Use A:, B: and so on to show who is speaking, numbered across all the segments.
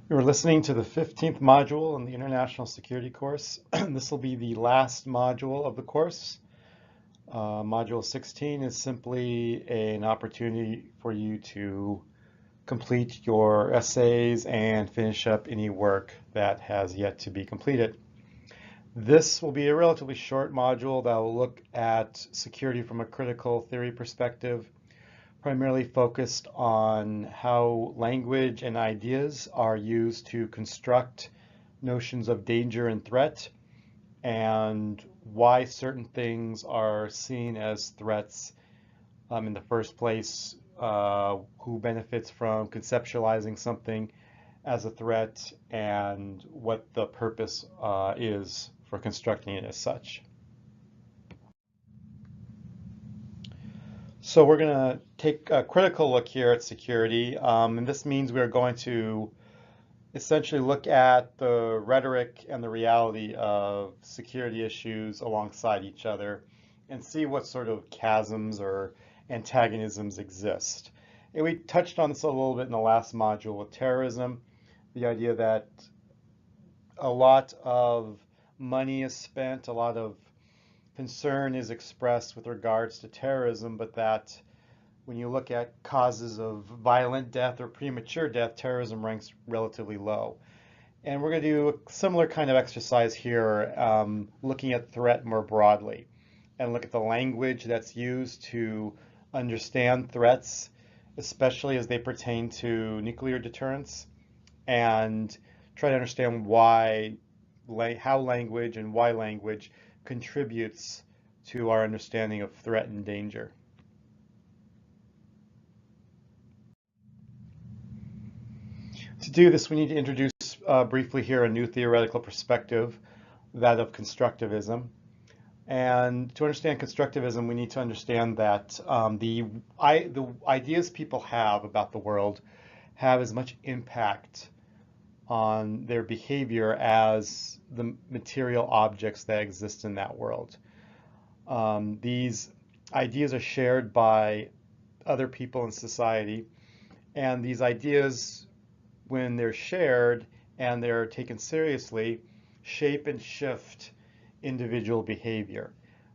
A: You're listening to the 15th module in the International Security course. This will be the last module of the course. Module 16 is simply an opportunity for you to complete your essays and finish up any work that has yet to be completed. This will be a relatively short module that will look at security from a critical theory perspective, primarily focused on how language and ideas are used to construct notions of danger and threat, and why certain things are seen as threats in the first place, who benefits from conceptualizing something as a threat, and what the purpose is for constructing it as such. So we're going to take a critical look here at security, and this means we're going to essentially look at the rhetoric and the reality of security issues alongside each other and see what sort of chasms or antagonisms exist. And we touched on this a little bit in the last module with terrorism, the idea that a lot of money is spent, a lot of concern is expressed with regards to terrorism, but that when you look at causes of violent death or premature death, terrorism ranks relatively low. And we're going to do a similar kind of exercise here, looking at threat more broadly, and look at the language that's used to understand threats, especially as they pertain to nuclear deterrence, and try to understand how language and why language contributes to our understanding of threat and danger. To do this, we need to introduce briefly here a new theoretical perspective, that of constructivism. And to understand constructivism, we need to understand that the ideas people have about the world have as much impact on their behavior as the material objects that exist in that world. These ideas are shared by other people in society, and these ideas, when they're shared and they're taken seriously, shape and shift individual behavior.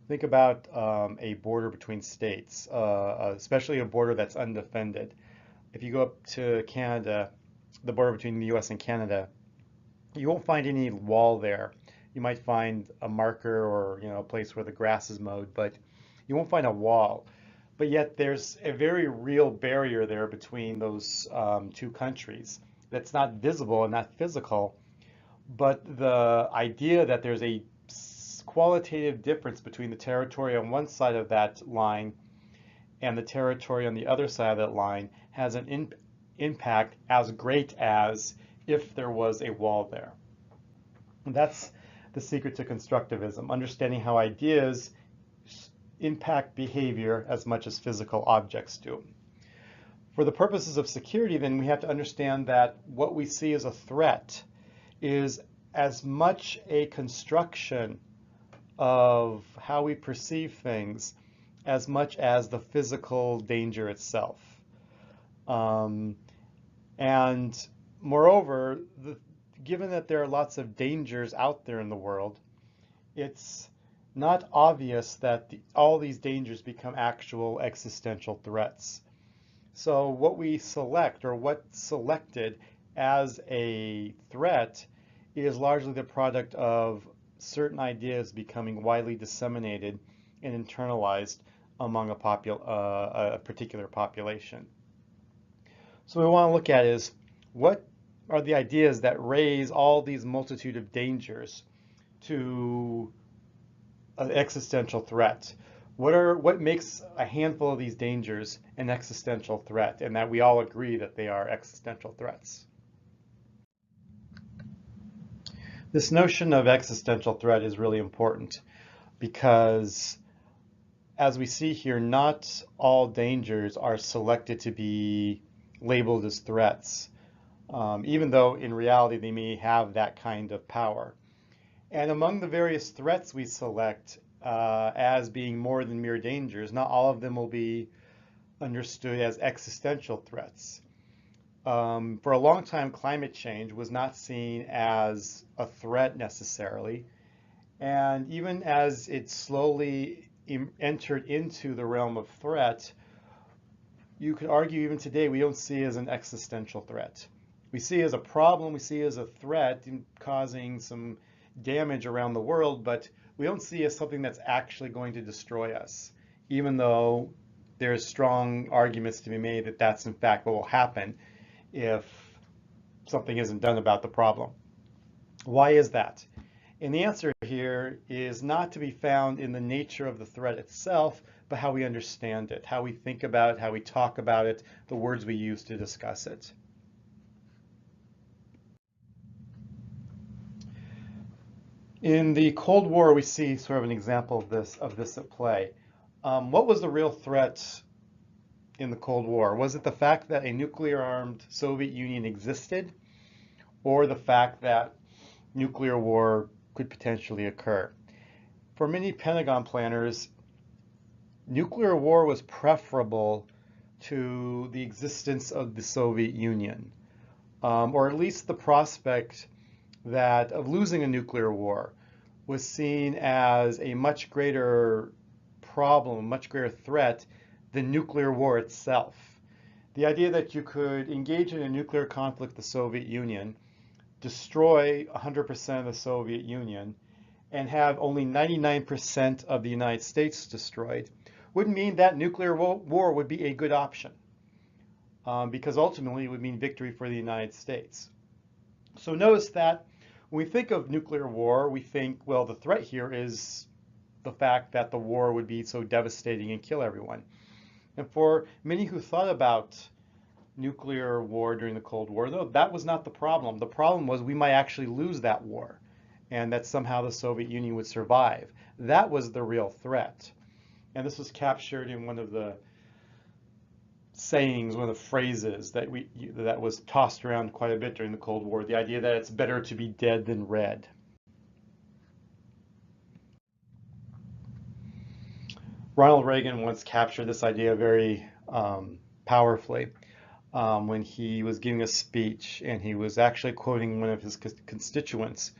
A: Think about a border between states, especially a border that's undefended. If you go up to Canada, the border between the US and Canada, you won't find any wall there. You might find a marker or a place where the grass is mowed, but you won't find a wall. But yet there's a very real barrier there between those two countries that's not visible and not physical, but the idea that there's a qualitative difference between the territory on one side of that line and the territory on the other side of that line has an impact as great as if there was a wall there. And that's the secret to constructivism, understanding how ideas impact behavior as much as physical objects do. For the purposes of security, then, we have to understand that what we see as a threat is as much a construction of how we perceive things as much as the physical danger itself. And moreover, given that there are lots of dangers out there in the world, it's not obvious that all these dangers become actual existential threats. So what we select, or what's selected as a threat, is largely the product of certain ideas becoming widely disseminated and internalized among a particular population. So what we want to look at is, what are the ideas that raise all these multitude of dangers to an existential threat? What makes a handful of these dangers an existential threat, and that we all agree that they are existential threats? This notion of existential threat is really important because, as we see here, not all dangers are selected to be labeled as threats, even though in reality they may have that kind of power. And among the various threats we select as being more than mere dangers, not all of them will be understood as existential threats. For a long time, climate change was not seen as a threat necessarily. And even as it slowly entered into the realm of threat, you could argue even today we don't see it as an existential threat. We see it as a problem, we see it as a threat in causing some damage around the world, but we don't see it as something that's actually going to destroy us, even though there's strong arguments to be made that that's in fact what will happen if something isn't done about the problem. Why is that? And the answer here is not to be found in the nature of the threat itself, but how we understand it, how we think about it, how we talk about it, the words we use to discuss it. In the Cold War, we see sort of an example of this at play. What was the real threat in the Cold War? Was it the fact that a nuclear-armed Soviet Union existed, or the fact that nuclear war could potentially occur? For many Pentagon planners, nuclear war was preferable to the existence of the Soviet Union, or at least the prospect that of losing a nuclear war was seen as a much greater problem, much greater threat than nuclear war itself. The idea that you could engage in a nuclear conflict with the Soviet Union, destroy 100% of the Soviet Union, and have only 99% of the United States destroyed would mean that nuclear war would be a good option, because ultimately it would mean victory for the United States. So notice that when we think of nuclear war, we think, well, the threat here is the fact that the war would be so devastating and kill everyone. And for many who thought about nuclear war during the Cold War, no, that was not the problem. The problem was we might actually lose that war, and that somehow the Soviet Union would survive. That was the real threat. And this was captured in one of the sayings, one of the phrases that was tossed around quite a bit during the Cold War, the idea that it's better to be dead than red. Ronald Reagan once captured this idea very powerfully when he was giving a speech, and he was actually quoting one of his constituents,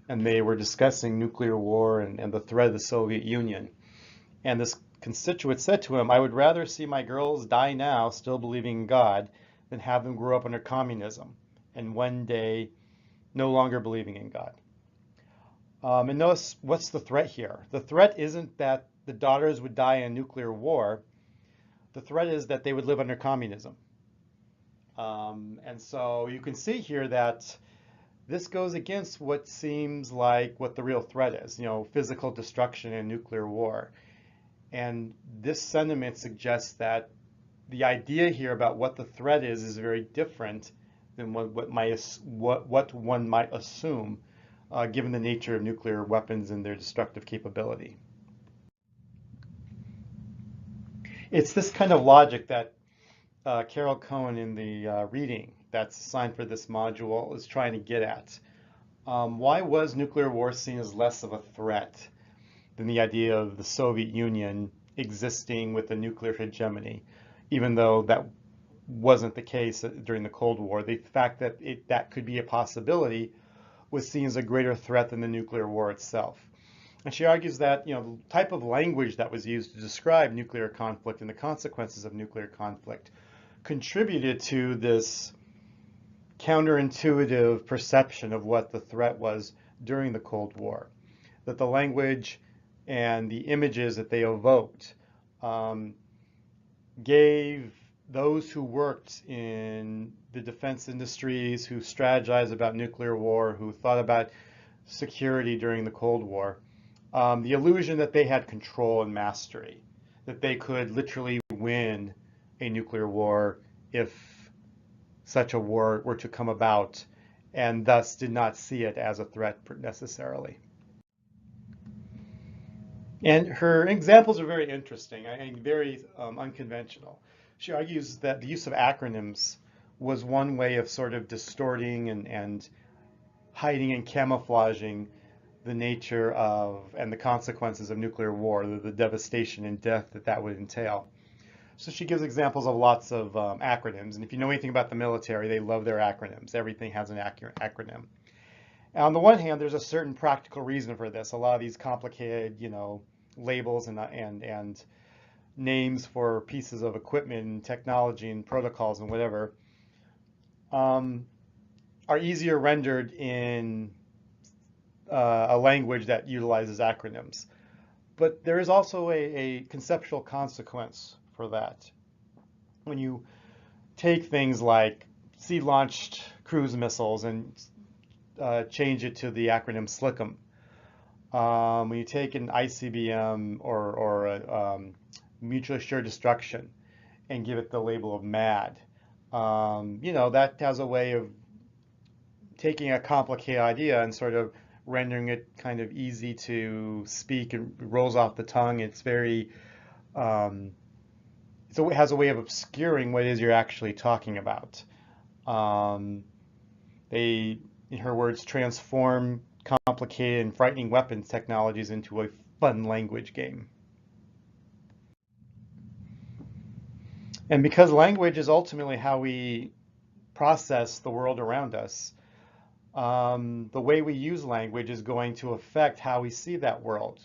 A: and they were discussing nuclear war and the threat of the Soviet Union. And this constituent said to him, "I would rather see my girls die now still believing in God than have them grow up under communism and one day no longer believing in God." And notice, what's the threat here? The threat isn't that the daughters would die in nuclear war. The threat is that they would live under communism. And so you can see here that this goes against what seems like what the real threat is, physical destruction and nuclear war. And this sentiment suggests that the idea here about what the threat is very different than what one might assume, given the nature of nuclear weapons and their destructive capability. It's this kind of logic that Carol Cohen in the reading that's assigned for this module is trying to get at. Why was nuclear war seen as less of a threat than the idea of the Soviet Union existing with a nuclear hegemony, even though that wasn't the case during the Cold War? The fact that that could be a possibility was seen as a greater threat than the nuclear war itself. And she argues that the type of language that was used to describe nuclear conflict and the consequences of nuclear conflict contributed to this counterintuitive perception of what the threat was during the Cold War. That the language and the images that they evoked gave those who worked in the defense industries, who strategized about nuclear war, who thought about security during the Cold War, the illusion that they had control and mastery, that they could literally win a nuclear war if such a war were to come about, and thus did not see it as a threat necessarily. And her examples are very interesting and very unconventional. She argues that the use of acronyms was one way of sort of distorting and hiding and camouflaging the nature of and the consequences of nuclear war, the devastation and death that would entail. So she gives examples of lots of acronyms. And if you know anything about the military, they love their acronyms. Everything has an acronym. And on the one hand, there's a certain practical reason for this. A lot of these complicated, labels and names for pieces of equipment and technology and protocols and whatever um, are easier rendered in a language that utilizes acronyms. But there is also a conceptual consequence for that. When you take things like sea-launched cruise missiles and change it to the acronym SLCM, when you take an ICBM or a mutually assured destruction and give it the label of MAD, that has a way of taking a complicated idea and sort of rendering it kind of easy to speak and rolls off the tongue. It's very, so it has a way of obscuring what it is you're actually talking about. They, in her words, transform complicated and frightening weapons technologies into a fun language game. And because language is ultimately how we process the world around us, the way we use language is going to affect how we see that world.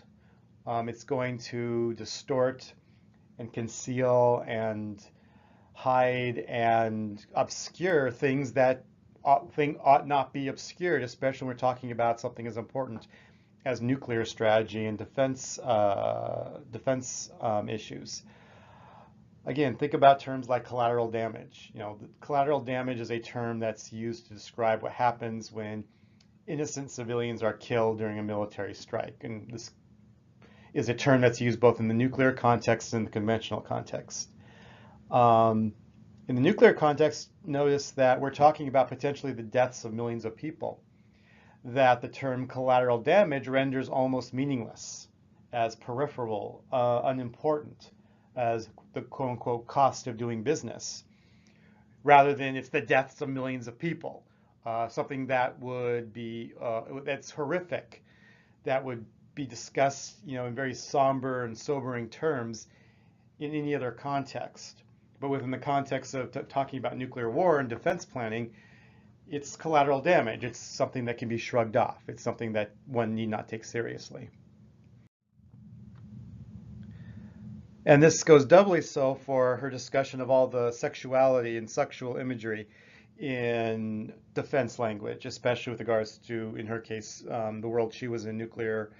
A: It's going to distort and conceal and hide and obscure things that ought not be obscured, especially when we're talking about something as important as nuclear strategy and defense issues. Again, think about terms like collateral damage. Collateral damage is a term that's used to describe what happens when innocent civilians are killed during a military strike. And this is a term that's used both in the nuclear context and the conventional context. In the nuclear context, notice that we're talking about potentially the deaths of millions of people, that the term collateral damage renders almost meaningless, as peripheral, unimportant, as the quote-unquote cost of doing business, rather than it's the deaths of millions of people, something that would be, that's horrific, that would be discussed, in very somber and sobering terms in any other context. But within the context of talking about nuclear war and defense planning, it's collateral damage. It's something that can be shrugged off. It's something that one need not take seriously. And this goes doubly so for her discussion of all the sexuality and sexual imagery in defense language, especially with regards to, in her case, the world she was in, nuclear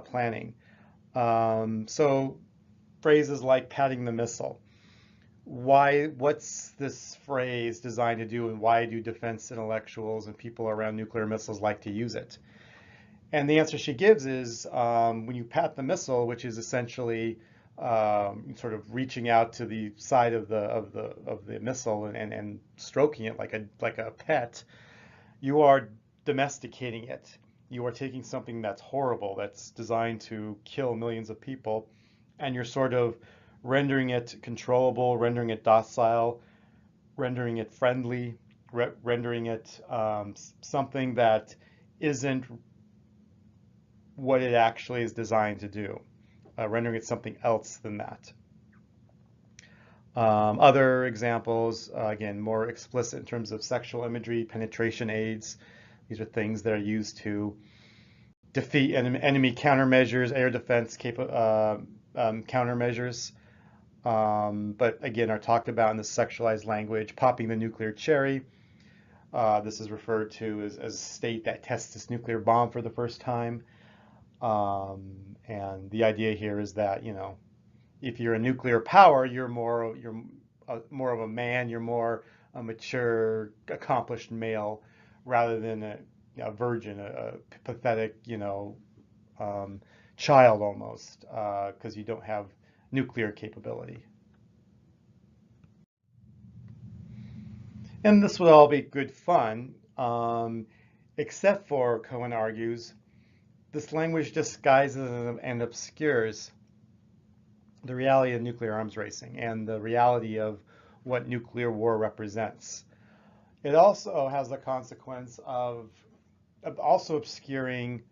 A: planning. So phrases like patting the missile. What's this phrase designed to do, and why do defense intellectuals and people around nuclear missiles like to use it? And the answer she gives is when you pat the missile, which is essentially sort of reaching out to the side of the missile and stroking it like a pet, you are domesticating it. You are taking something that's horrible, that's designed to kill millions of people, and you're sort of rendering it controllable, rendering it docile, rendering it friendly, rendering it something that isn't what it actually is designed to do, rendering it something else than that. Other examples, again, more explicit in terms of sexual imagery, penetration aids. These are things that are used to defeat enemy countermeasures, air defense countermeasures. But again, are talked about in the sexualized language, popping the nuclear cherry. This is referred to as a state that tests its nuclear bomb for the first time. And the idea here is that, if you're a nuclear power, you're more of a man, you're more a mature, accomplished male, rather than a virgin, a pathetic, child almost, because you don't have nuclear capability. And this would all be good fun, except for, Cohen argues, this language disguises and obscures the reality of nuclear arms racing and the reality of what nuclear war represents. It also has the consequence of also obscuring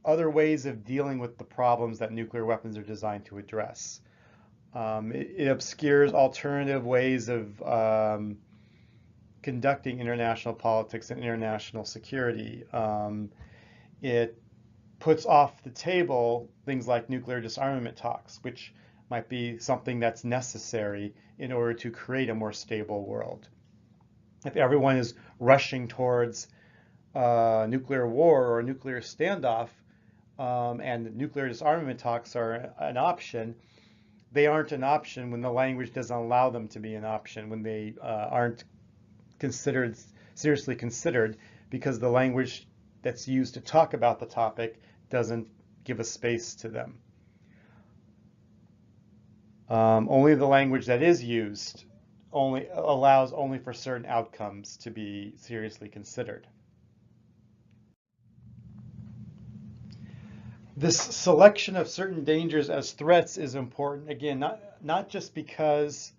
A: other ways of dealing with the problems that nuclear weapons are designed to address. It obscures alternative ways of conducting international politics and international security. It puts off the table things like nuclear disarmament talks, which might be something that's necessary in order to create a more stable world. If everyone is rushing towards nuclear war or a nuclear standoff, and nuclear disarmament talks are an option, they aren't an option when the language doesn't allow them to be an option, when they aren't seriously considered, because the language that's used to talk about the topic doesn't give a space to them. Only the language that is used allows only for certain outcomes to be seriously considered. This selection of certain dangers as threats is important, again, not just because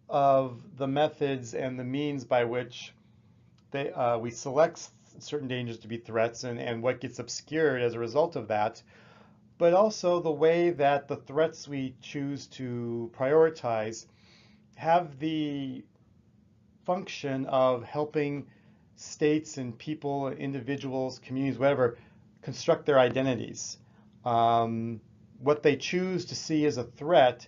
A: of the methods and the means by which we select certain dangers to be threats and what gets obscured as a result of that, but also the way that the threats we choose to prioritize have the function of helping states and people, individuals, communities, whatever, construct their identities. What they choose to see as a threat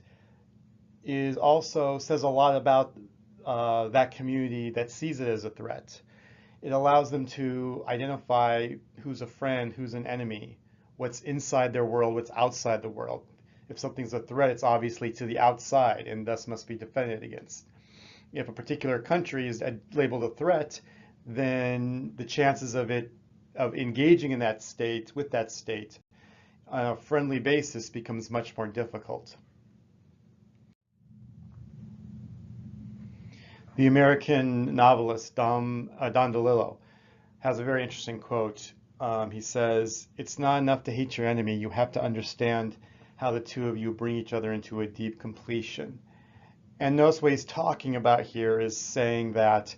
A: is also says a lot about that community that sees it as a threat. It allows them to identify who's a friend, who's an enemy, what's inside their world, what's outside the world. If something's a threat, it's obviously to the outside and thus must be defended against. If a particular country is labeled a threat, then the chances of engaging in that state, with that state, on a friendly basis becomes much more difficult. The American novelist Don DeLillo has a very interesting quote. He says, "It's not enough to hate your enemy, you have to understand how the two of you bring each other into a deep completion." And notice what he's talking about here is saying that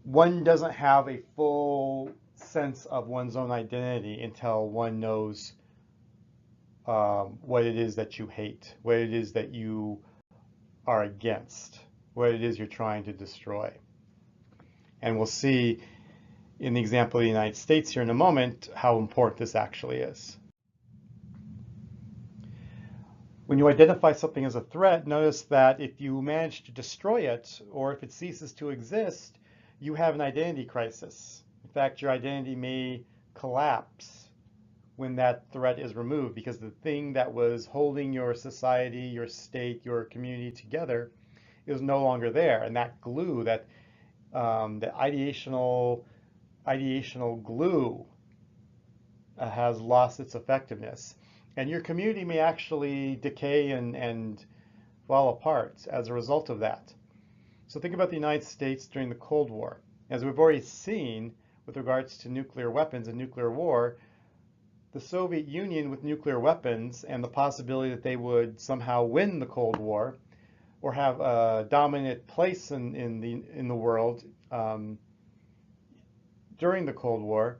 A: one doesn't have a full sense of one's own identity until one knows what it is that you hate, what it is that you are against, what it is you're trying to destroy. And we'll see in the example of the United States here in a moment how important this actually is. When you identify something as a threat, notice that if you manage to destroy it, or if it ceases to exist, you have an identity crisis. In fact, your identity may collapse when that threat is removed, because the thing that was holding your society, your state, your community together is no longer there. And that glue, the ideational glue has lost its effectiveness. And your community may actually decay and fall apart as a result of that. So think about the United States during the Cold War. As we've already seen with regards to nuclear weapons and nuclear war, the Soviet Union with nuclear weapons and the possibility that they would somehow win the Cold War or have a dominant place in the world during the Cold War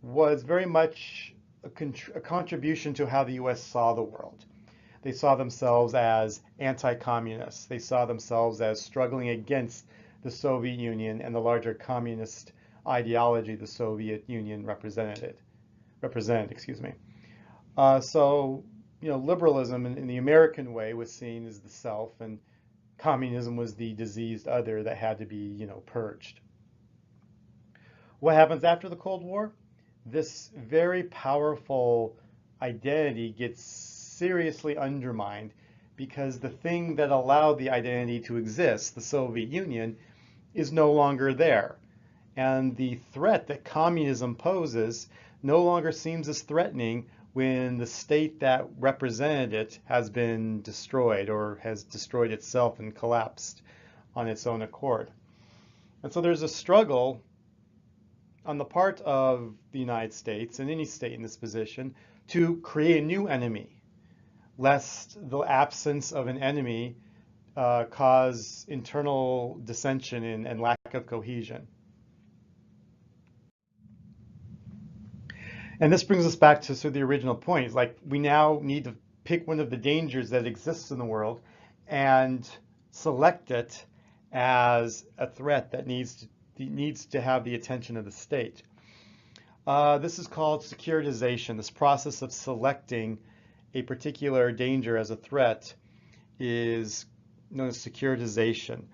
A: was very much a contribution to how the US saw the world. They saw themselves as anti-communists. They saw themselves as struggling against the Soviet Union and the larger communist ideology the Soviet Union represented. So, liberalism in the American way was seen as the self, and communism was the diseased other that had to be, purged. What happens after the Cold War? This very powerful identity gets seriously undermined because the thing that allowed the identity to exist, the Soviet Union, is no longer there. And the threat that communism poses no longer seems as threatening when the state that represented it has been destroyed or has destroyed itself and collapsed on its own accord. And so there's a struggle on the part of the United States and any state in this position to create a new enemy, lest the absence of an enemy cause internal dissension and lack of cohesion. And this brings us back to sort of the original point. It's like we now need to pick one of the dangers that exists in the world and select it as a threat that needs to have the attention of the state. This is called securitization. This process of selecting a particular danger as a threat is known as securitization,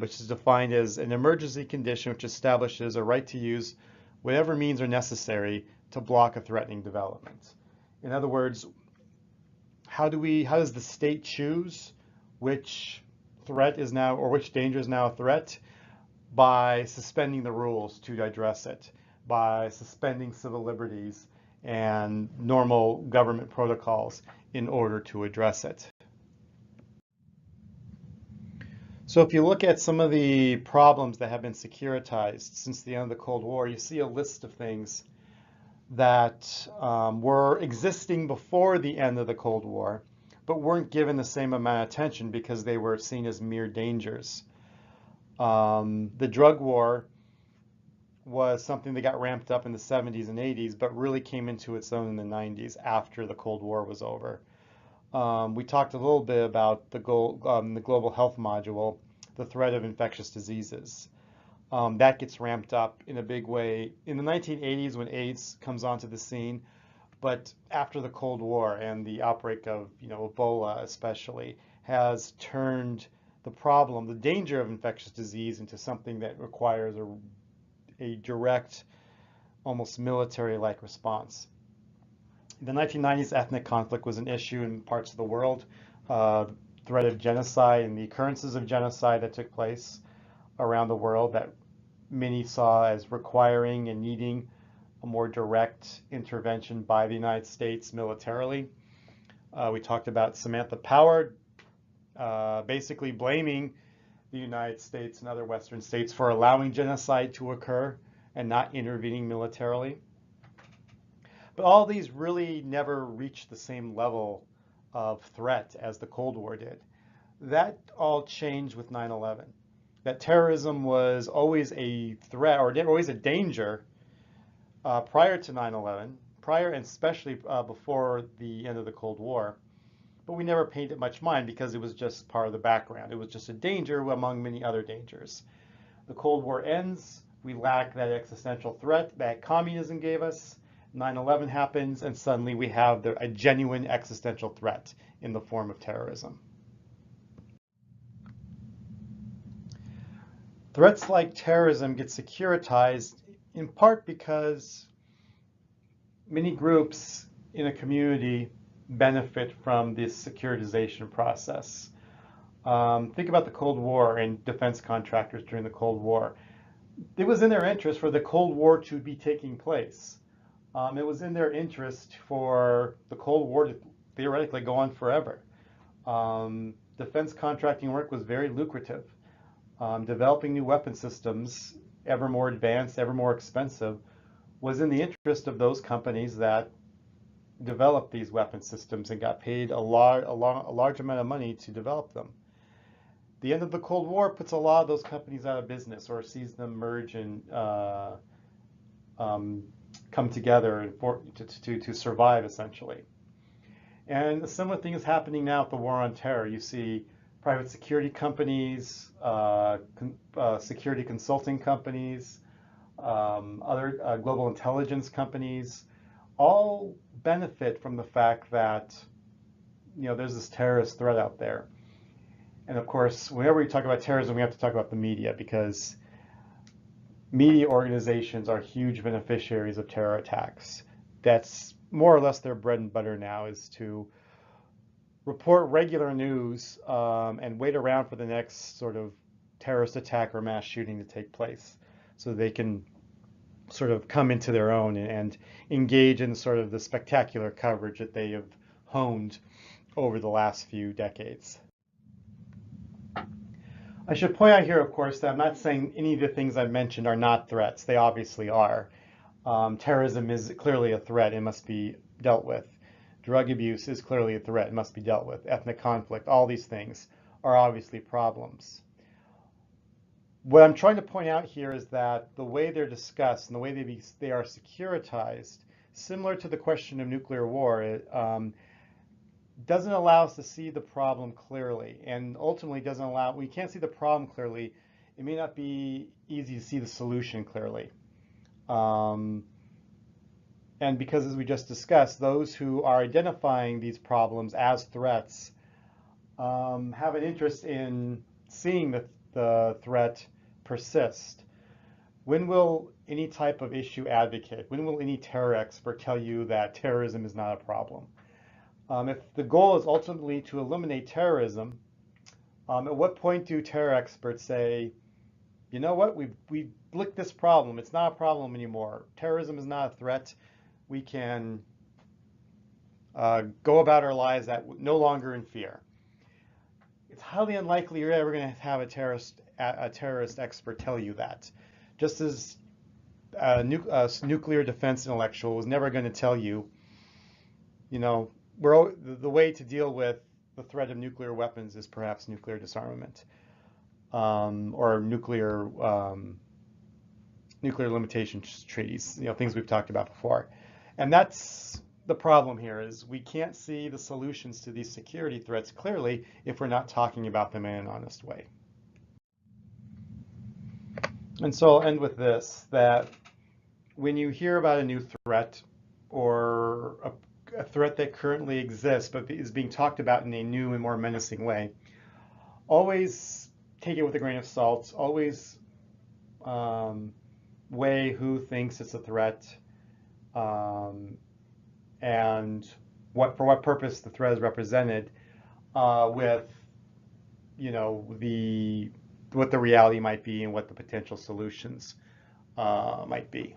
A: which is defined as an emergency condition which establishes a right to use whatever means are necessary to block a threatening development. In other words, how does the state choose which threat is now, or which danger is now a threat? By suspending the rules to address it, by suspending civil liberties and normal government protocols in order to address it. So if you look at some of the problems that have been securitized since the end of the Cold War, you see a list of things that were existing before the end of the Cold War, but weren't given the same amount of attention because they were seen as mere dangers. The drug war was something that got ramped up in the 70s and 80s, but really came into its own in the 90s after the Cold War was over. We talked a little bit about the global health module, the threat of infectious diseases. That gets ramped up in a big way in the 1980s when AIDS comes onto the scene, but after the Cold War and the outbreak of Ebola especially has turned the problem, the danger of infectious disease, into something that requires a direct, almost military-like response. In the 1990s, ethnic conflict was an issue in parts of the world. Threat of genocide and the occurrences of genocide that took place around the world that many saw as requiring and needing a more direct intervention by the United States militarily. We talked about Samantha Power basically blaming the United States and other Western states for allowing genocide to occur and not intervening militarily. But all these really never reached the same level of threat as the Cold War did. That all changed with 9/11. That terrorism was always a threat, or always a danger prior to 9/11, prior and especially before the end of the Cold War. But we never paid it much mind because it was just part of the background. It was just a danger among many other dangers. The Cold War ends, we lack that existential threat that communism gave us. 9/11 happens, and suddenly we have a genuine existential threat in the form of terrorism. Threats like terrorism get securitized in part because many groups in a community benefit from this securitization process. Think about the Cold War and defense contractors during the Cold War. It was in their interest for the Cold War to be taking place. It was in their interest for the Cold War to theoretically go on forever. Defense contracting work was very lucrative. Developing new weapon systems, ever more advanced, ever more expensive, was in the interest of those companies that developed these weapon systems and got paid a large amount of money to develop them. The end of the Cold War puts a lot of those companies out of business or sees them merge and come together to survive, essentially. And a similar thing is happening now with the war on terror. You see private security companies, security consulting companies, other global intelligence companies, all benefit from the fact that there's this terrorist threat out there. And of course, whenever we talk about terrorism, we have to talk about the media, because media organizations are huge beneficiaries of terror attacks. That's more or less their bread and butter now, is to report regular news and wait around for the next sort of terrorist attack or mass shooting to take place, so they can sort of come into their own and engage in sort of the spectacular coverage that they have honed over the last few decades. I should point out here, of course, that I'm not saying any of the things I've mentioned are not threats. They obviously are. Terrorism is clearly a threat. It must be dealt with. Drug abuse is clearly a threat. It must be dealt with. Ethnic conflict, all these things are obviously problems. What I'm trying to point out here is that the way they're discussed and the way they are securitized, similar to the question of nuclear war, doesn't allow us to see the problem clearly, and ultimately doesn't allow, we can't see the problem clearly, it may not be easy to see the solution clearly. Um, and because, as we just discussed, those who are identifying these problems as threats have an interest in seeing the threat persist. When will any type of issue advocate, when will any terror expert tell you that terrorism is not a problem? If the goal is ultimately to eliminate terrorism, at what point do terror experts say, you know what, we've licked this problem, it's not a problem anymore, terrorism is not a threat, we can go about our lives no longer in fear? It's highly unlikely you're ever going to have a terrorist expert tell you that. Just as a nuclear defense intellectual was never going to tell you, you know, the way to deal with the threat of nuclear weapons is perhaps nuclear disarmament, or nuclear limitation treaties, things we've talked about before. And that's the problem here, is we can't see the solutions to these security threats clearly if we're not talking about them in an honest way. And so I'll end with this, that when you hear about a new threat, or a threat that currently exists but is being talked about in a new and more menacing way, always take it with a grain of salt. Always weigh who thinks it's a threat, and for what purpose the threat is represented, with what the reality might be and what the potential solutions might be.